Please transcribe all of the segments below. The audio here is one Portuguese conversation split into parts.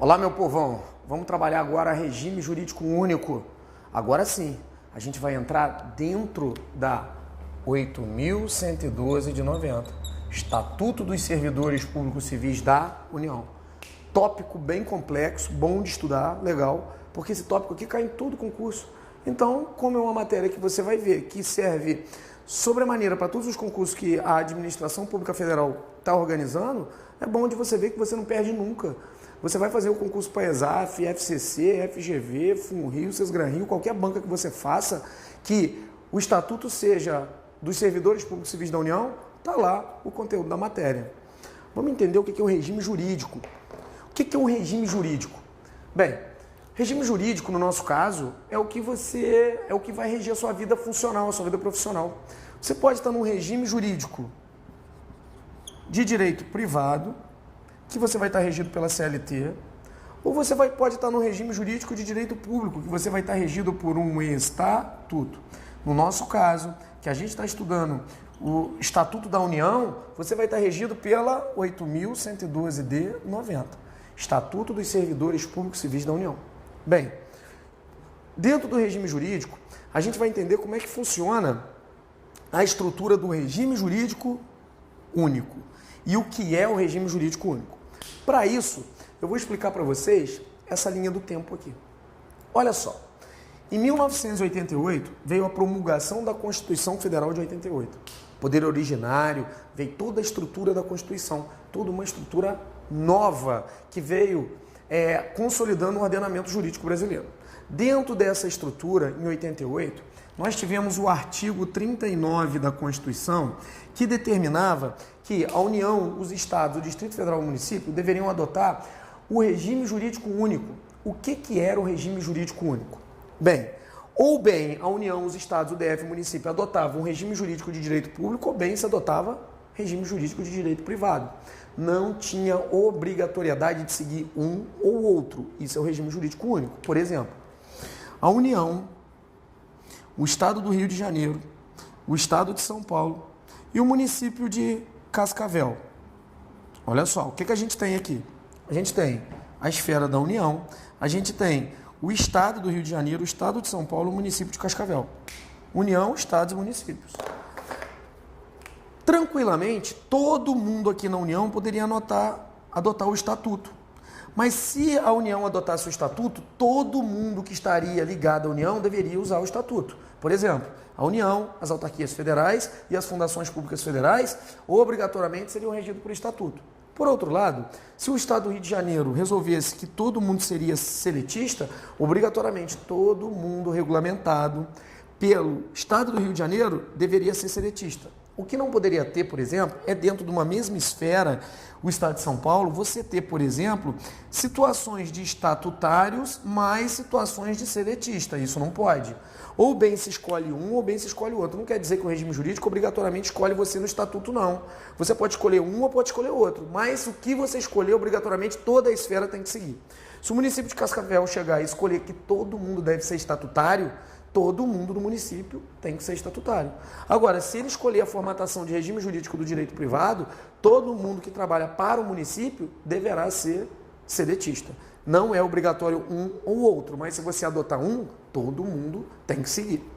Olá, meu povão. Vamos trabalhar agora regime jurídico único. Agora sim, a gente vai entrar dentro da 8.112 de 90, Estatuto dos Servidores Públicos Civis da União. Tópico bem complexo, bom de estudar, legal, porque esse tópico aqui cai em todo concurso. Então, como é uma matéria que você vai ver que serve sobremaneira para todos os concursos que a Administração Pública Federal está organizando, é bom de você ver que você não perde nunca. Você vai fazer o concurso para ESAF, FCC, FGV, FUNRIO, SESGRAN-Rio, qualquer banca que você faça, que o estatuto seja dos servidores públicos civis da União, está lá o conteúdo da matéria. Vamos entender o que é o regime jurídico. O que é um regime jurídico? Bem, regime jurídico, no nosso caso, é o que vai reger a sua vida funcional, a sua vida profissional. Você pode estar num regime jurídico de direito privado, que você vai estar regido pela CLT, ou você pode estar no regime jurídico de direito público, que você vai estar regido por um estatuto. No nosso caso, que a gente está estudando o Estatuto da União, você vai estar regido pela 8.112 de 90, Estatuto dos Servidores Públicos Civis da União. Bem, dentro do regime jurídico, a gente vai entender como é que funciona a estrutura do regime jurídico único e o que é o regime jurídico único. Para isso, eu vou explicar para vocês essa linha do tempo aqui. Olha só, em 1988 veio a promulgação da Constituição Federal de 88. Poder originário, veio toda a estrutura da Constituição, toda uma estrutura nova que veio consolidando o ordenamento jurídico brasileiro. Dentro dessa estrutura, em 88, nós tivemos o artigo 39 da Constituição, que determinava que a União, os Estados, o Distrito Federal e o município deveriam adotar o regime jurídico único. O que era o regime jurídico único? Bem, a União, os Estados, o DF e o município adotavam um regime jurídico de direito público, ou bem se adotava regime jurídico de direito privado. Não tinha obrigatoriedade de seguir um ou outro. Isso é o regime jurídico único. Por exemplo, a União, o Estado do Rio de Janeiro, o Estado de São Paulo e o município de Cascavel. Olha só, o que a gente tem aqui? A gente tem a esfera da União, a gente tem o Estado do Rio de Janeiro, o Estado de São Paulo e o município de Cascavel. União, Estados e municípios. Tranquilamente, todo mundo aqui na União poderia adotar o Estatuto. Mas se a União adotasse o Estatuto, todo mundo que estaria ligado à União deveria usar o Estatuto. Por exemplo, a União, as autarquias federais e as fundações públicas federais obrigatoriamente seriam regidos por Estatuto. Por outro lado, se o Estado do Rio de Janeiro resolvesse que todo mundo seria seletista, obrigatoriamente todo mundo regulamentado pelo Estado do Rio de Janeiro deveria ser seletista. O que não poderia ter, por exemplo, é dentro de uma mesma esfera, o Estado de São Paulo, você ter, por exemplo, situações de estatutários mais situações de seletista. Isso não pode. Ou bem se escolhe um, ou bem se escolhe o outro. Não quer dizer que o regime jurídico obrigatoriamente escolhe você no estatuto, não. Você pode escolher um ou pode escolher outro. Mas o que você escolher, obrigatoriamente, toda a esfera tem que seguir. Se o município de Cascavel chegar e escolher que todo mundo deve ser estatutário, todo mundo do município tem que ser estatutário. Agora, se ele escolher a formatação de regime jurídico do direito privado, todo mundo que trabalha para o município deverá ser seletista. Não é obrigatório um ou outro, mas se você adotar um, todo mundo tem que seguir.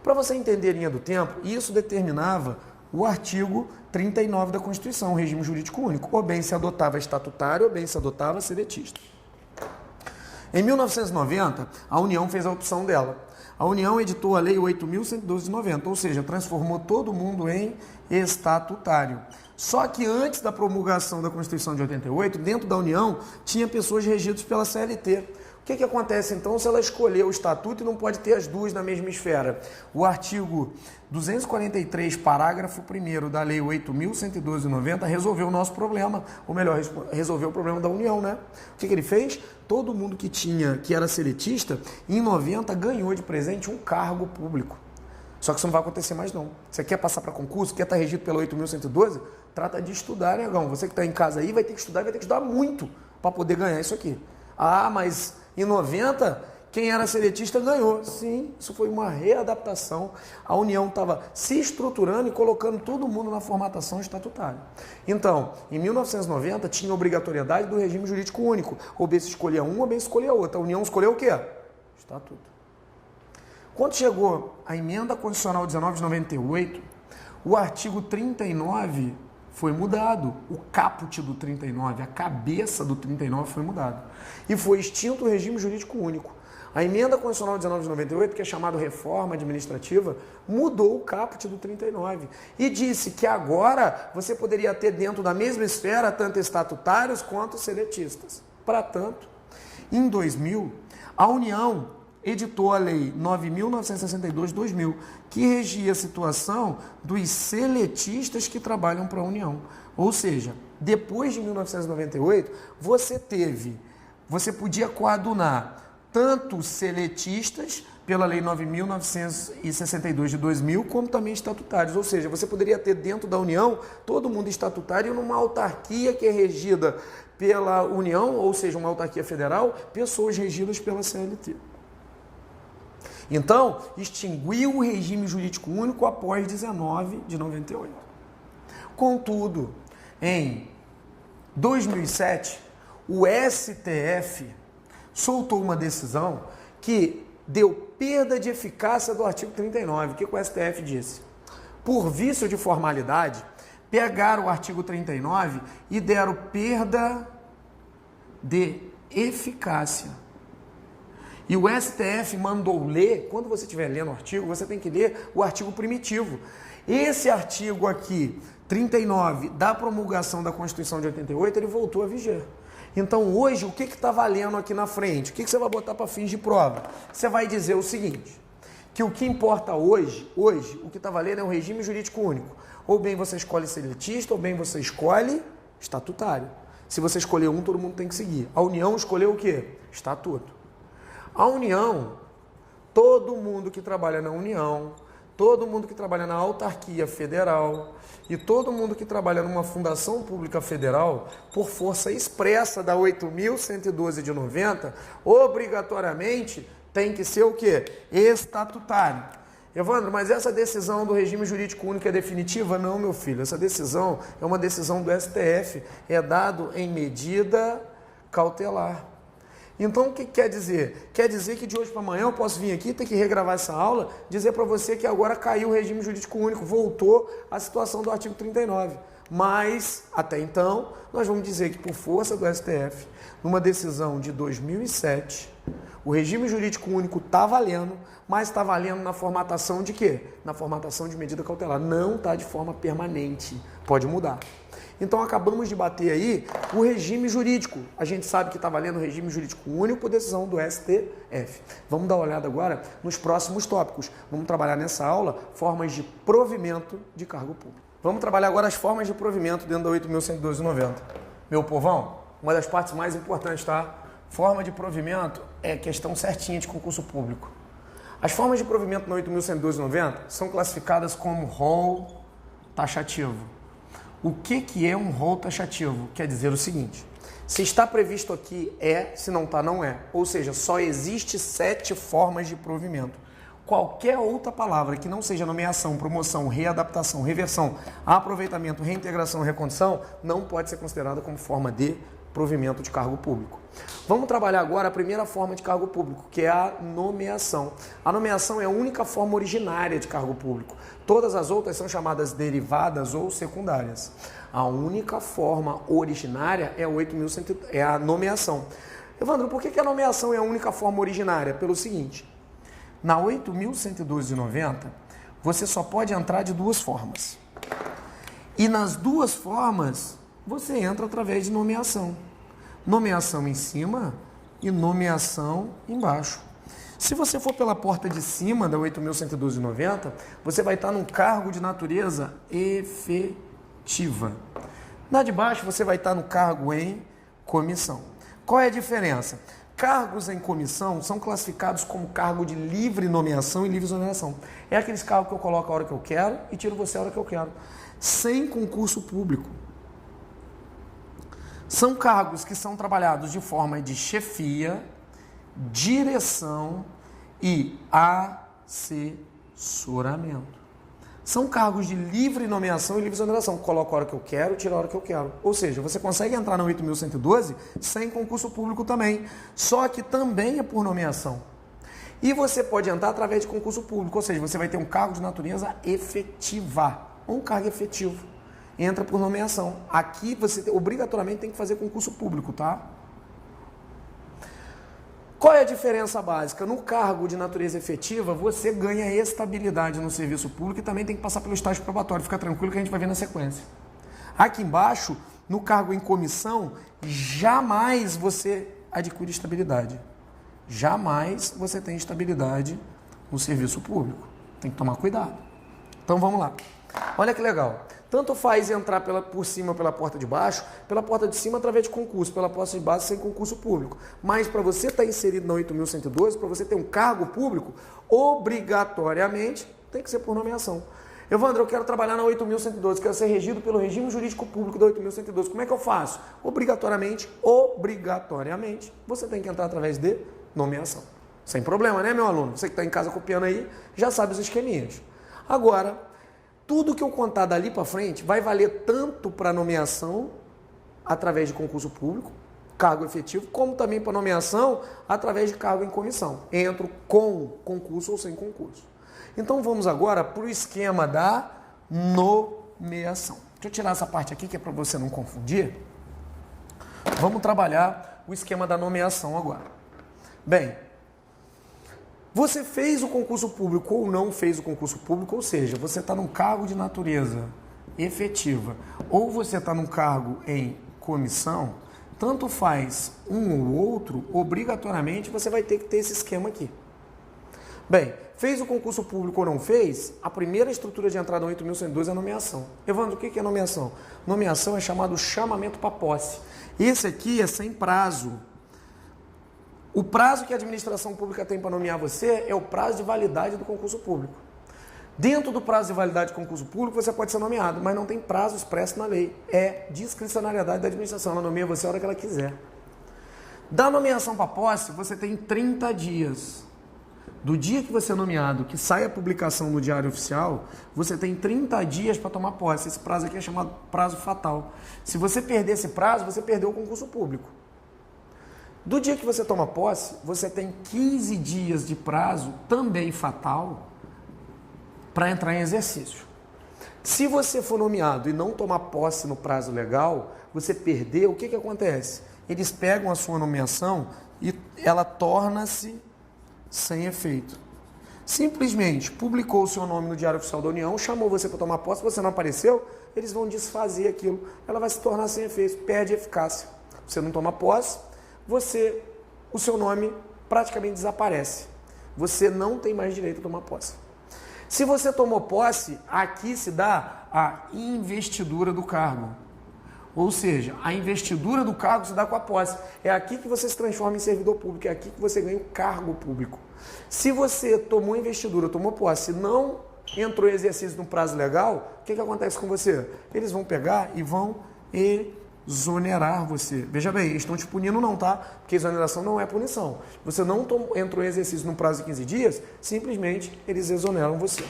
Para você entender a linha do tempo, isso determinava o artigo 39 da Constituição, o regime jurídico único. Ou bem se adotava estatutário, ou bem se adotava seletista. Em 1990, a União fez a opção dela. A União editou a Lei 8.112 de 90, ou seja, transformou todo mundo em estatutário. Só que antes da promulgação da Constituição de 88, dentro da União, tinha pessoas regidas pela CLT. O que acontece então se ela escolher o estatuto e não pode ter as duas na mesma esfera? O artigo 243, parágrafo 1º da Lei 8.112 de 90 resolveu o nosso problema, ou melhor, resolveu o problema da União, né? O que ele fez? Todo mundo que era seletista, em 90 ganhou de presente um cargo público. Só que isso não vai acontecer mais não. Você quer passar para concurso, quer estar regido pela 8.112? Trata de estudar, negão. Você que está em casa aí vai ter que estudar, vai ter que estudar muito para poder ganhar isso aqui. Ah, mas em 90, quem era seletista ganhou. Sim, isso foi uma readaptação. A União estava se estruturando e colocando todo mundo na formatação estatutária. Então, em 1990, tinha obrigatoriedade do regime jurídico único. Ou bem se escolhia um, ou bem se escolhia outro. A União escolheu o quê? Estatuto. Quando chegou a emenda constitucional 19 de 98, o artigo 39 foi mudado. O caput do 39, a cabeça do 39 foi mudado. E foi extinto o regime jurídico único. A emenda constitucional 19 de 98, que é chamada reforma administrativa, mudou o caput do 39 e disse que agora você poderia ter dentro da mesma esfera tanto estatutários quanto seletistas. Para tanto, em 2000, a União editou a Lei 9.962/2000, que regia a situação dos seletistas que trabalham para a União. Ou seja, depois de 1998, você podia coadunar tanto seletistas pela Lei 9.962/2000, como também estatutários. Ou seja, você poderia ter dentro da União todo mundo estatutário numa autarquia que é regida pela União, ou seja, uma autarquia federal, pessoas regidas pela CLT. Então, extinguiu o regime jurídico único após 19 de 98. Contudo, em 2007, o STF soltou uma decisão que deu perda de eficácia do artigo 39. O que o STF disse? Por vício de formalidade, pegaram o artigo 39 e deram perda de eficácia. E o STF mandou ler, quando você estiver lendo o artigo, você tem que ler o artigo primitivo. Esse artigo aqui, 39, da promulgação da Constituição de 88, ele voltou a viger. Então, hoje, o que está valendo aqui na frente? O que você vai botar para fins de prova? Você vai dizer o seguinte, que o que importa hoje, o que está valendo é um regime jurídico único. Ou bem você escolhe seletista, ou bem você escolhe estatutário. Se você escolher um, todo mundo tem que seguir. A União escolheu o quê? Estatuto. A União, todo mundo que trabalha na União, todo mundo que trabalha na autarquia federal e todo mundo que trabalha numa fundação pública federal, por força expressa da 8.112 de 90, obrigatoriamente tem que ser o quê? Estatutário. Evandro, mas essa decisão do regime jurídico único é definitiva? Não, meu filho. Essa decisão é uma decisão do STF. É dado em medida cautelar. Então, o que quer dizer? Quer dizer que de hoje para amanhã eu posso vir aqui, ter que regravar essa aula, dizer para você que agora caiu o regime jurídico único, voltou à situação do artigo 39. Mas, até então, nós vamos dizer que por força do STF, numa decisão de 2007, o regime jurídico único está valendo, mas está valendo na formatação de quê? Na formatação de medida cautelar. Não está de forma permanente. Pode mudar. Então, acabamos de bater aí o regime jurídico. A gente sabe que está valendo o regime jurídico único por decisão do STF. Vamos dar uma olhada agora nos próximos tópicos. Vamos trabalhar nessa aula formas de provimento de cargo público. Vamos trabalhar agora as formas de provimento dentro da 8.112/90. Meu povão, uma das partes mais importantes, tá? Forma de provimento é questão certinha de concurso público. As formas de provimento na 8.112/90 são classificadas como rol taxativo. O que é um rol taxativo? Quer dizer o seguinte, se está previsto aqui é, se não está não é. Ou seja, só existe 7 formas de provimento. Qualquer outra palavra que não seja nomeação, promoção, readaptação, reversão, aproveitamento, reintegração, recondição, não pode ser considerada como forma de provimento de cargo público. Vamos trabalhar agora a primeira forma de cargo público, que é a nomeação. A nomeação é a única forma originária de cargo público. Todas as outras são chamadas derivadas ou secundárias. A única forma originária é, é a nomeação. Evandro, por que a nomeação é a única forma originária? Pelo seguinte, na 8.112/90, você só pode entrar de 2 formas. E nas 2 formas, você entra através de nomeação. Nomeação em cima e nomeação embaixo. Se você for pela porta de cima da 8.112/90, você vai estar num cargo de natureza efetiva. Na de baixo, você vai estar no cargo em comissão. Qual é a diferença? Cargos em comissão são classificados como cargo de livre nomeação e livre exoneração. É aqueles cargos que eu coloco a hora que eu quero e tiro você a hora que eu quero, sem concurso público. São cargos que são trabalhados de forma de chefia direção e assessoramento. São cargos de livre nomeação e livre exoneração. Coloco a hora que eu quero, tiro a hora que eu quero. Ou seja, você consegue entrar na 8.112 sem concurso público também. Só que também é por nomeação. E você pode entrar através de concurso público. Ou seja, você vai ter um cargo de natureza efetiva. Um cargo efetivo. Entra por nomeação. Aqui você obrigatoriamente tem que fazer concurso público, tá? Qual é a diferença básica? No cargo de natureza efetiva, você ganha estabilidade no serviço público e também tem que passar pelo estágio probatório. Fica tranquilo que a gente vai ver na sequência. Aqui embaixo, no cargo em comissão, jamais você adquire estabilidade. Jamais você tem estabilidade no serviço público. Tem que tomar cuidado. Então vamos lá. Olha que legal. Tanto faz entrar por cima ou pela porta de baixo, pela porta de cima através de concurso, pela porta de baixo sem concurso público. Mas para você estar inserido na 8.112, para você ter um cargo público, obrigatoriamente tem que ser por nomeação. Evandro, eu quero trabalhar na 8.112, quero ser regido pelo regime jurídico público da 8.112. Como é que eu faço? Obrigatoriamente, você tem que entrar através de nomeação. Sem problema, né, meu aluno? Você que está em casa copiando aí, já sabe os esqueminhas. Agora, tudo que eu contar dali para frente vai valer tanto para nomeação através de concurso público, cargo efetivo, como também para nomeação através de cargo em comissão. Entro com concurso ou sem concurso. Então vamos agora para o esquema da nomeação. Deixa eu tirar essa parte aqui que é para você não confundir. Vamos trabalhar o esquema da nomeação agora. Bem, você fez o concurso público ou não fez o concurso público, ou seja, você está num cargo de natureza efetiva ou você está num cargo em comissão, tanto faz um ou outro, obrigatoriamente você vai ter que ter esse esquema aqui. Bem, fez o concurso público ou não fez, a primeira estrutura de entrada no 8.112 é a nomeação. Evandro, o que é nomeação? Nomeação é chamado chamamento para posse. Esse aqui é sem prazo. O prazo que a administração pública tem para nomear você é o prazo de validade do concurso público. Dentro do prazo de validade do concurso público, você pode ser nomeado, mas não tem prazo expresso na lei. É discricionariedade da administração. Ela nomeia você a hora que ela quiser. Da nomeação para posse, você tem 30 dias. Do dia que você é nomeado, que sai a publicação no Diário Oficial, você tem 30 dias para tomar posse. Esse prazo aqui é chamado prazo fatal. Se você perder esse prazo, você perdeu o concurso público. Do dia que você toma posse, você tem 15 dias de prazo, também fatal, para entrar em exercício. Se você for nomeado e não tomar posse no prazo legal, você perdeu, o que acontece? Eles pegam a sua nomeação e ela torna-se sem efeito. Simplesmente publicou o seu nome no Diário Oficial da União, chamou você para tomar posse, você não apareceu, eles vão desfazer aquilo. Ela vai se tornar sem efeito, perde eficácia. Você não toma posse, o seu nome praticamente desaparece. Você não tem mais direito a tomar posse. Se você tomou posse, aqui se dá a investidura do cargo. Ou seja, a investidura do cargo se dá com a posse. É aqui que você se transforma em servidor público, é aqui que você ganha o cargo público. Se você tomou investidura, tomou posse, não entrou em exercício no prazo legal, o que acontece com você? Eles vão pegar e vão exonerar você. Veja bem, eles estão te punindo não, tá? Porque exoneração não é punição. Você não entrou em exercício no prazo de 15 dias, simplesmente eles exoneram você.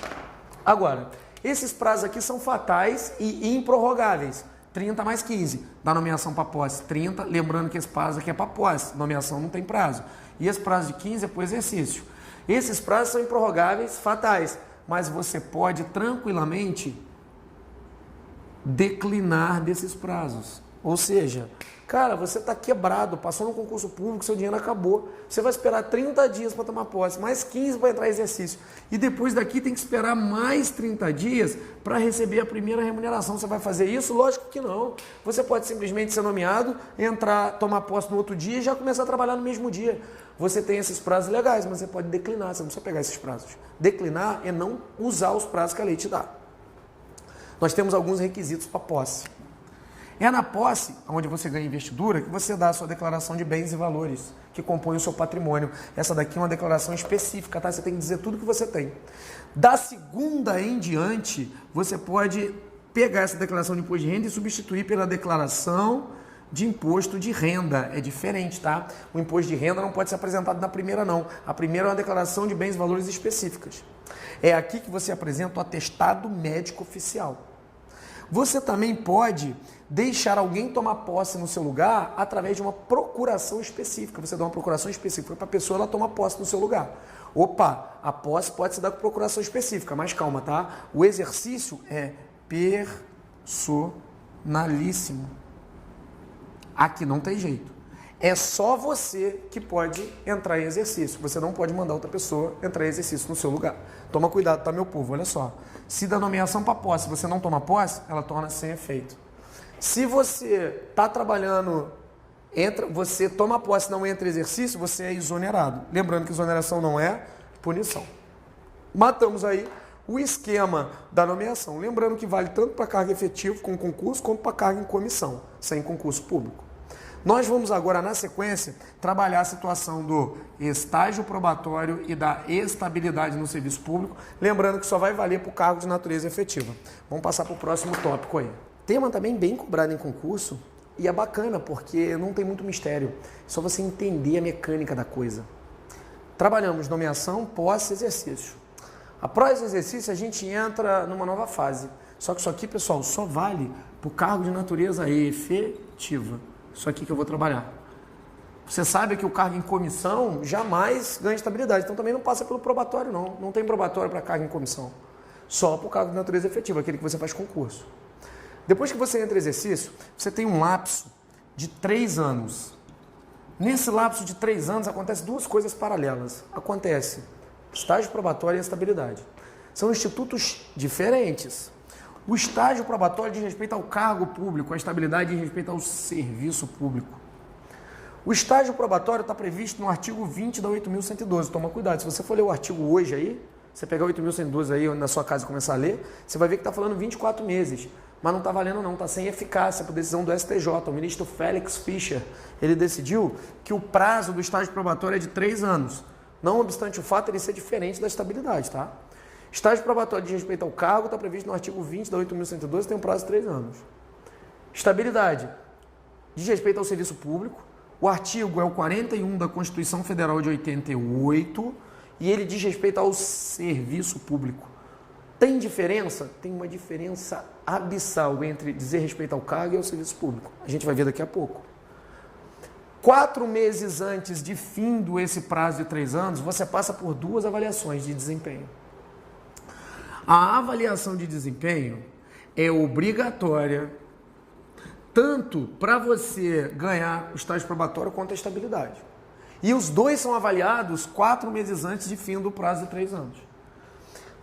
Agora, esses prazos aqui são fatais e improrrogáveis. 30 mais 15, da nomeação para posse. 30, lembrando que esse prazo aqui é para posse, nomeação não tem prazo. E esse prazo de 15 é para o exercício. Esses prazos são improrrogáveis, fatais, mas você pode tranquilamente declinar desses prazos. Ou seja, cara, você está quebrado, passou no concurso público, seu dinheiro acabou. Você vai esperar 30 dias para tomar posse, mais 15 para entrar em exercício. E depois daqui tem que esperar mais 30 dias para receber a primeira remuneração. Você vai fazer isso? Lógico que não. Você pode simplesmente ser nomeado, entrar, tomar posse no outro dia e já começar a trabalhar no mesmo dia. Você tem esses prazos legais, mas você pode declinar, você não precisa pegar esses prazos. Declinar é não usar os prazos que a lei te dá. Nós temos alguns requisitos para posse. É na posse, onde você ganha investidura, que você dá a sua declaração de bens e valores, que compõem o seu patrimônio. Essa daqui é uma declaração específica, tá? Você tem que dizer tudo que você tem. Da segunda em diante, você pode pegar essa declaração de imposto de renda e substituir pela declaração de imposto de renda. É diferente, tá? O imposto de renda não pode ser apresentado na primeira, não. A primeira é uma declaração de bens e valores específicas. É aqui que você apresenta o atestado médico oficial. Você também pode deixar alguém tomar posse no seu lugar através de uma procuração específica. Você dá uma procuração específica para a pessoa, ela toma posse no seu lugar. Opa, a posse pode se dar com procuração específica, mas calma, tá? O exercício é personalíssimo. Aqui não tem jeito. É só você que pode entrar em exercício. Você não pode mandar outra pessoa entrar em exercício no seu lugar. Toma cuidado, tá, meu povo? Olha só. Se da nomeação para posse você não toma posse, ela torna-se sem efeito. Se você está trabalhando, você toma posse e não entra em exercício, você é exonerado. Lembrando que exoneração não é punição. Matamos aí o esquema da nomeação. Lembrando que vale tanto para cargo efetivo com concurso, como para cargo em comissão, sem concurso público. Nós vamos agora, na sequência, trabalhar a situação do estágio probatório e da estabilidade no serviço público, lembrando que só vai valer para o cargo de natureza efetiva. Vamos passar para o próximo tópico aí. Tema também bem cobrado em concurso e é bacana porque não tem muito mistério, é só você entender a mecânica da coisa. Trabalhamos nomeação, posse, exercício. Após o exercício, a gente entra numa nova fase. Só que isso aqui, pessoal, só vale para o cargo de natureza efetiva. Isso aqui que eu vou trabalhar. Você sabe que o cargo em comissão jamais ganha estabilidade. Então também não passa pelo probatório, não. Não tem probatório para cargo em comissão. Só para o cargo de natureza efetiva, aquele que você faz concurso. Depois que você entra em exercício, você tem um lapso de 3 anos. Nesse lapso de 3 anos, acontecem duas coisas paralelas. Acontece estágio probatório e estabilidade. São institutos diferentes. O estágio probatório diz respeito ao cargo público, a estabilidade diz respeito ao serviço público. O estágio probatório está previsto no artigo 20 da 8.112. Toma cuidado, se você for ler o artigo hoje aí, você pegar 8.112 aí na sua casa e começar a ler, você vai ver que está falando 24 meses. Mas não está valendo não, está sem eficácia por decisão do STJ. O ministro Félix Fischer, ele decidiu que o prazo do estágio probatório é de 3 anos. Não obstante o fato ele ser diferente da estabilidade, tá? Estágio probatório de respeito ao cargo está previsto no artigo 20 da 8.112, tem um prazo de 3 anos. Estabilidade diz respeito ao serviço público. O artigo é o 41 da Constituição Federal de 88 e ele diz respeito ao serviço público. Tem diferença? Tem uma diferença abissal entre dizer respeito ao cargo e ao serviço público. A gente vai ver daqui a pouco. 4 meses antes de fim esse prazo de 3 anos, você passa por 2 avaliações de desempenho. A avaliação de desempenho é obrigatória tanto para você ganhar o estágio probatório quanto a estabilidade. E os dois são avaliados 4 meses antes de fim do prazo de 3 anos.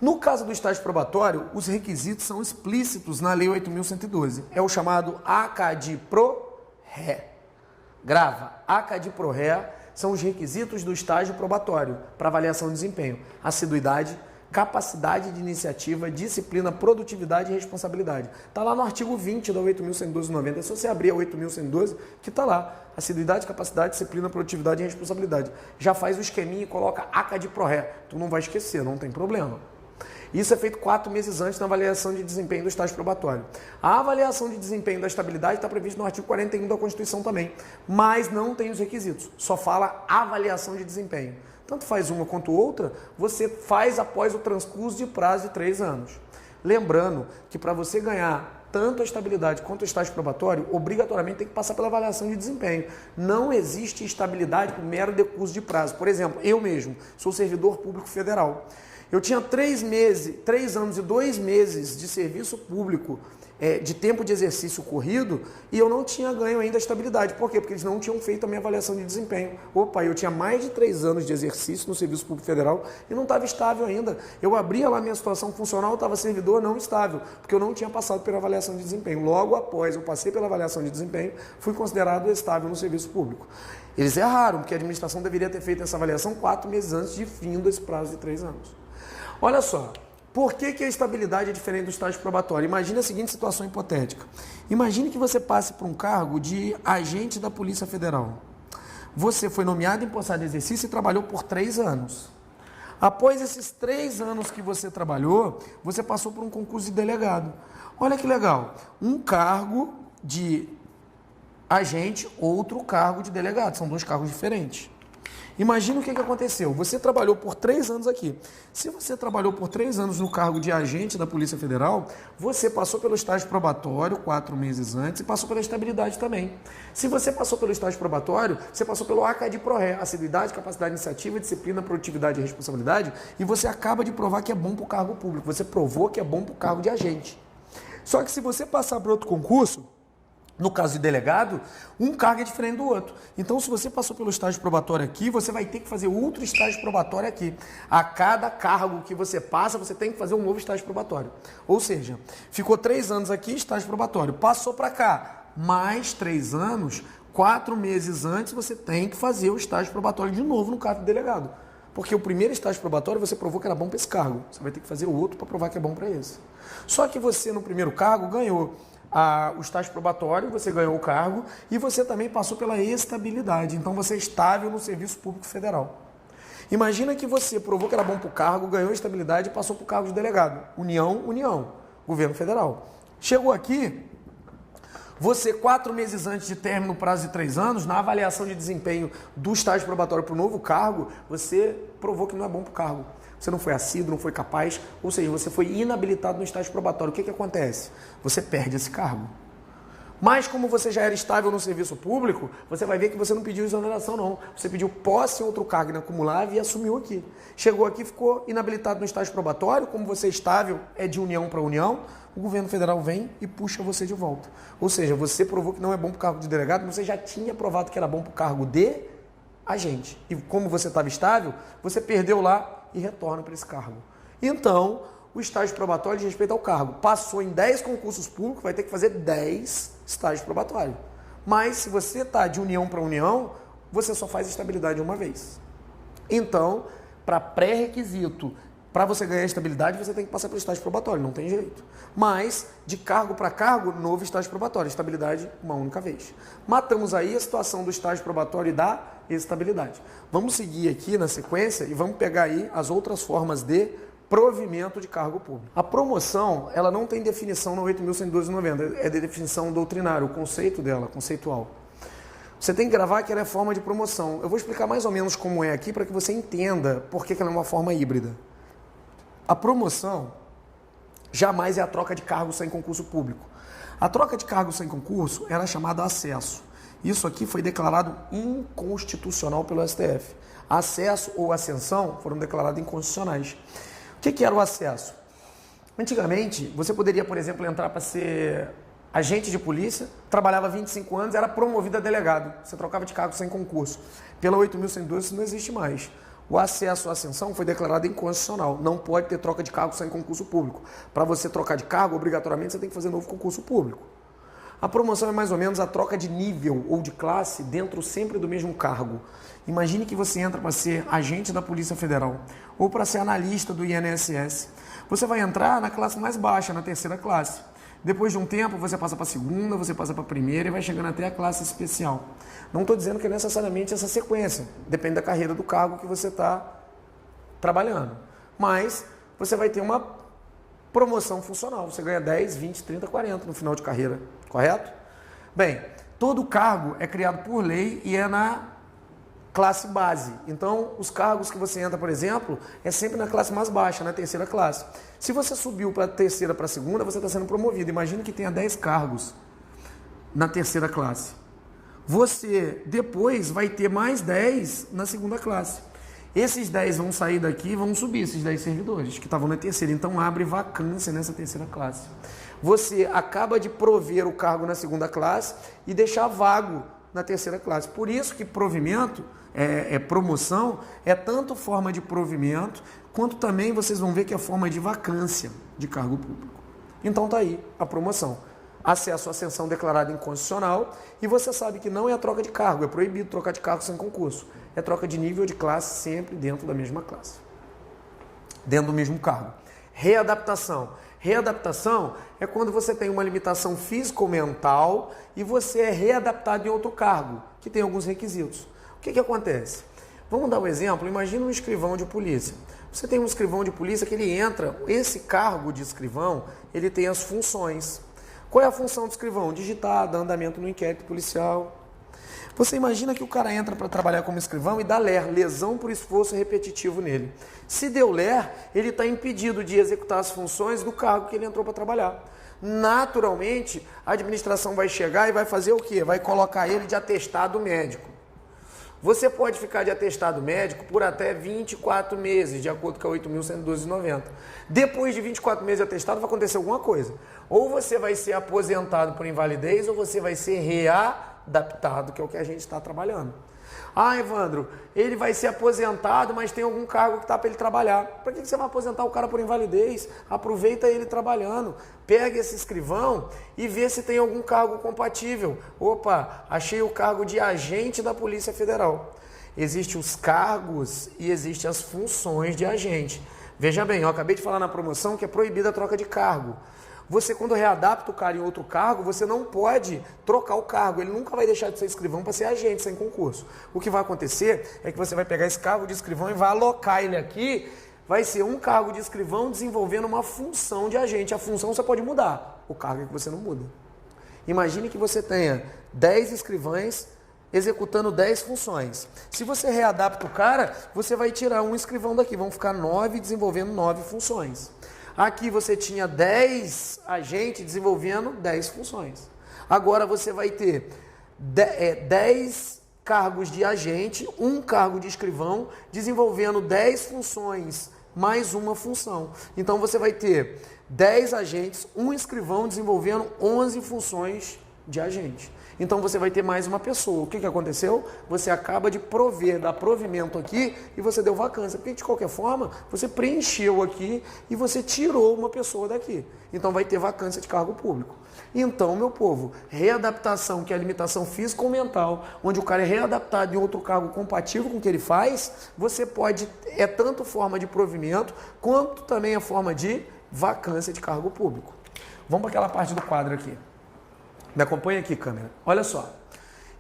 No caso do estágio probatório, os requisitos são explícitos na Lei 8.112. É o chamado ACAD-PRO-RE. Grava, ACAD-PRO-RE são os requisitos do estágio probatório para avaliação de desempenho. Assiduidade, capacidade de iniciativa, disciplina, produtividade e responsabilidade. Está lá no artigo 20 da 8.112/90. É só você abrir a 8.112 que está lá. Assiduidade, capacidade, disciplina, produtividade e responsabilidade. Já faz o esqueminha e coloca ACAD-PRO-RE. Tu não vai esquecer, não tem problema. Isso é feito 4 meses antes da avaliação de desempenho do estágio probatório. A avaliação de desempenho da estabilidade está prevista no artigo 41 da Constituição também, mas não tem os requisitos, só fala avaliação de desempenho. Tanto faz uma quanto outra, você faz após o transcurso de prazo de 3 anos. Lembrando que para você ganhar tanto a estabilidade quanto o estágio probatório, obrigatoriamente tem que passar pela avaliação de desempenho. Não existe estabilidade por mero decurso de prazo. Por exemplo, eu mesmo sou servidor público federal. Eu tinha 3 anos e 2 meses de serviço público, de tempo de exercício corrido, e eu não tinha ganho ainda a estabilidade. Por quê? Porque eles não tinham feito a minha avaliação de desempenho. Opa, eu tinha mais de 3 anos de exercício no Serviço Público Federal e não estava estável ainda. Eu abria lá minha situação funcional, estava servidor não estável, porque eu não tinha passado pela avaliação de desempenho. Logo após eu passei pela avaliação de desempenho, fui considerado estável no serviço público. Eles erraram, porque a administração deveria ter feito essa avaliação 4 meses antes de fim desse prazo de 3 anos. Olha só, por que a estabilidade é diferente do estágio probatório? Imagine a seguinte situação hipotética. Imagine que você passe por um cargo de agente da Polícia Federal. Você foi nomeado, empossado de exercício e trabalhou por 3 anos. Após esses 3 anos que você trabalhou, você passou por um concurso de delegado. Olha que legal, um cargo de agente, outro cargo de delegado. São dois cargos diferentes. Imagina o que aconteceu. Você trabalhou por 3 anos aqui. Se você trabalhou por 3 anos no cargo de agente da Polícia Federal, você passou pelo estágio probatório 4 meses antes e passou pela estabilidade também. Se você passou pelo estágio probatório, você passou pelo ACAD-PRORRE, assiduidade, capacidade, iniciativa, disciplina, produtividade e responsabilidade, e você acaba de provar que é bom para o cargo público. Você provou que é bom para o cargo de agente. Só que se você passar para outro concurso, no caso de delegado, um cargo é diferente do outro. Então, se você passou pelo estágio probatório aqui, você vai ter que fazer outro estágio probatório aqui. A cada cargo que você passa, você tem que fazer um novo estágio probatório. Ou seja, ficou 3 anos aqui, estágio probatório. Passou para cá, mais 3 anos, 4 meses antes, você tem que fazer o estágio probatório de novo no cargo de delegado. Porque o primeiro estágio probatório você provou que era bom para esse cargo. Você vai ter que fazer o outro para provar que é bom para esse. Só que você, no primeiro cargo, ganhou o estágio probatório, você ganhou o cargo e você também passou pela estabilidade. Então você é estável no Serviço Público Federal. Imagina que você provou que era bom para o cargo, ganhou estabilidade e passou para o cargo de delegado. União, Governo Federal. Chegou aqui, você 4 meses antes de término, prazo de 3 anos, na avaliação de desempenho do estágio probatório para o novo cargo, você provou que não é bom para o cargo. Você não foi assíduo, não foi capaz, ou seja, você foi inabilitado no estágio probatório. O que acontece? Você perde esse cargo. Mas como você já era estável no serviço público, você vai ver que você não pediu exoneração não. Você pediu posse em outro cargo inacumulável e assumiu aqui. Chegou aqui, ficou inabilitado no estágio probatório, como você é estável, é de união para união, o governo federal vem e puxa você de volta. Ou seja, você provou que não é bom para o cargo de delegado, mas você já tinha provado que era bom para o cargo de agente. E como você estava estável, você perdeu lá e retorna para esse cargo. Então, o estágio probatório diz respeito ao cargo. Passou em 10 concursos públicos, vai ter que fazer 10 estágios probatórios. Mas, se você está de união para união, você só faz estabilidade uma vez. Então, para pré-requisito, para você ganhar estabilidade, você tem que passar pelo estágio probatório, não tem jeito. Mas, de cargo para cargo, novo estágio probatório, estabilidade uma única vez. Matamos aí a situação do estágio probatório e da estabilidade. Vamos seguir aqui na sequência e vamos pegar aí as outras formas de provimento de cargo público. A promoção, ela não tem definição no 8.112/90, é de definição doutrinária, o conceito dela, conceitual. Você tem que gravar que ela é forma de promoção. Eu vou explicar mais ou menos como é aqui para que você entenda por que ela é uma forma híbrida. A promoção jamais é a troca de cargo sem concurso público. A troca de cargo sem concurso era chamada acesso. Isso aqui foi declarado inconstitucional pelo STF. Acesso ou ascensão foram declarados inconstitucionais. O que era o acesso? Antigamente, você poderia, por exemplo, entrar para ser agente de polícia, trabalhava 25 anos, era promovido a delegado. Você trocava de cargo sem concurso. Pela 8.112, isso não existe mais. O acesso à ascensão foi declarado inconstitucional. Não pode ter troca de cargo sem concurso público. Para você trocar de cargo, obrigatoriamente, você tem que fazer novo concurso público. A promoção é mais ou menos a troca de nível ou de classe dentro sempre do mesmo cargo. Imagine que você entra para ser agente da Polícia Federal ou para ser analista do INSS. Você vai entrar na classe mais baixa, na 3ª classe. Depois de um tempo, você passa para a 2ª, você passa para a 1ª e vai chegando até a classe especial. Não estou dizendo que é necessariamente essa sequência. Depende da carreira do cargo que você está trabalhando. Mas você vai ter uma promoção funcional. Você ganha 10, 20, 30, 40 no final de carreira. Correto? Bem, todo cargo é criado por lei e é na classe base. Então, os cargos que você entra, por exemplo, é sempre na classe mais baixa, na 3ª classe. Se você subiu para a 3ª para a 2ª, você está sendo promovido. Imagina que tenha 10 cargos na 3ª classe. Você depois vai ter mais 10 na 2ª classe. Esses 10 vão sair daqui e vão subir, esses 10 servidores que estavam na 3ª. Então, abre vacância nessa 3ª classe. Você acaba de prover o cargo na 2ª classe e deixar vago na 3ª classe. Por isso que provimento, promoção, é tanto forma de provimento, quanto também vocês vão ver que é forma de vacância de cargo público. Então tá aí a promoção. Acesso à ascensão declarada inconstitucional e você sabe que não é a troca de cargo, é proibido trocar de cargo sem concurso. É troca de nível de classe sempre dentro da mesma classe. Dentro do mesmo cargo. Readaptação. Readaptação é quando você tem uma limitação física ou mental e você é readaptado em outro cargo, que tem alguns requisitos. O que acontece? Vamos dar um exemplo. Imagina um escrivão de polícia. Você tem um escrivão de polícia que ele entra, esse cargo de escrivão, ele tem as funções. Qual é a função do escrivão? Digitar, dar andamento no inquérito policial. Você imagina que o cara entra para trabalhar como escrivão e dá LER, lesão por esforço repetitivo nele. Se deu LER, ele está impedido de executar as funções do cargo que ele entrou para trabalhar. Naturalmente, a administração vai chegar e vai fazer o quê? Vai colocar ele de atestado médico. Você pode ficar de atestado médico por até 24 meses, de acordo com a 8.112,90. Depois de 24 meses de atestado, vai acontecer alguma coisa. Ou você vai ser aposentado por invalidez, ou você vai ser readaptado, que é o que a gente está trabalhando. Ah, Evandro, ele vai ser aposentado, mas tem algum cargo que está para ele trabalhar. Para que você vai aposentar o cara por invalidez? Aproveita ele trabalhando. Pega esse escrivão e vê se tem algum cargo compatível. Opa, achei o cargo de agente da Polícia Federal. Existem os cargos e existem as funções de agente. Veja bem, eu acabei de falar na promoção que é proibida a troca de cargo. Você, quando readapta o cara em outro cargo, você não pode trocar o cargo. Ele nunca vai deixar de ser escrivão para ser agente sem concurso. O que vai acontecer é que você vai pegar esse cargo de escrivão e vai alocar ele aqui. Vai ser um cargo de escrivão desenvolvendo uma função de agente. A função você pode mudar, o cargo é que você não muda. Imagine que você tenha 10 escrivães executando 10 funções. Se você readapta o cara, você vai tirar um escrivão daqui. Vão ficar 9 desenvolvendo 9 funções. Aqui você tinha 10 agentes desenvolvendo 10 funções. Agora você vai ter 10 cargos de agente, um cargo de escrivão, desenvolvendo 10 funções, mais uma função. Então você vai ter 10 agentes, um escrivão desenvolvendo 11 funções de agente. Então você vai ter mais uma pessoa. O que aconteceu? Você acaba de prover, dar provimento aqui e você deu vacância. Porque de qualquer forma, você preencheu aqui e você tirou uma pessoa daqui. Então vai ter vacância de cargo público. Então, meu povo, readaptação, que é a limitação física ou mental, onde o cara é readaptado em outro cargo compatível com o que ele faz, você pode, é tanto forma de provimento, quanto também a forma de vacância de cargo público. Vamos para aquela parte do quadro aqui. Me acompanha aqui, câmera. Olha só.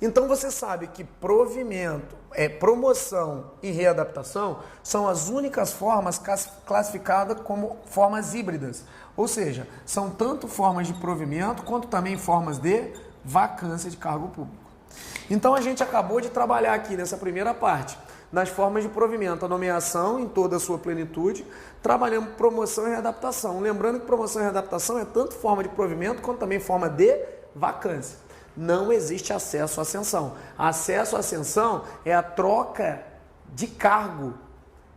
Então você sabe que provimento, promoção e readaptação são as únicas formas classificadas como formas híbridas. Ou seja, são tanto formas de provimento quanto também formas de vacância de cargo público. Então a gente acabou de trabalhar aqui nessa primeira parte, nas formas de provimento, a nomeação em toda a sua plenitude, trabalhando promoção e readaptação. Lembrando que promoção e readaptação é tanto forma de provimento quanto também forma de vacância. Não existe acesso à ascensão. Acesso à ascensão é a troca de cargo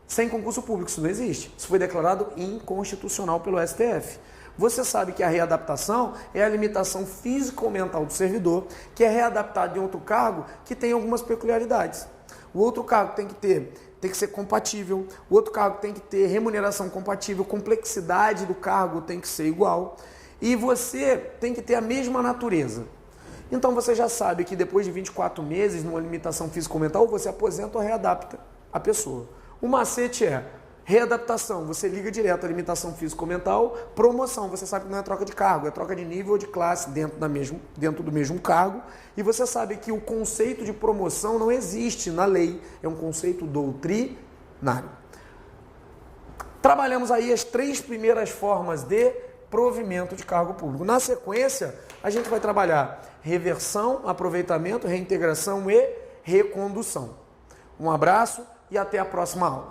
sem concurso público. Isso não existe. Isso foi declarado inconstitucional pelo STF. Você sabe que a readaptação é a limitação física ou mental do servidor, que é readaptado em outro cargo que tem algumas peculiaridades. O outro cargo tem que ser compatível, o outro cargo tem que ter remuneração compatível, complexidade do cargo tem que ser igual. E você tem que ter a mesma natureza. Então você já sabe que depois de 24 meses, numa limitação físico-mental, você aposenta ou readapta a pessoa. O macete é readaptação, você liga direto à limitação físico-mental. Promoção, você sabe que não é troca de cargo, é troca de nível ou de classe dentro do mesmo cargo. E você sabe que o conceito de promoção não existe na lei, é um conceito doutrinário. Trabalhamos aí as 3 primeiras formas de provimento de cargo público. Na sequência, a gente vai trabalhar reversão, aproveitamento, reintegração e recondução. Um abraço e até a próxima aula.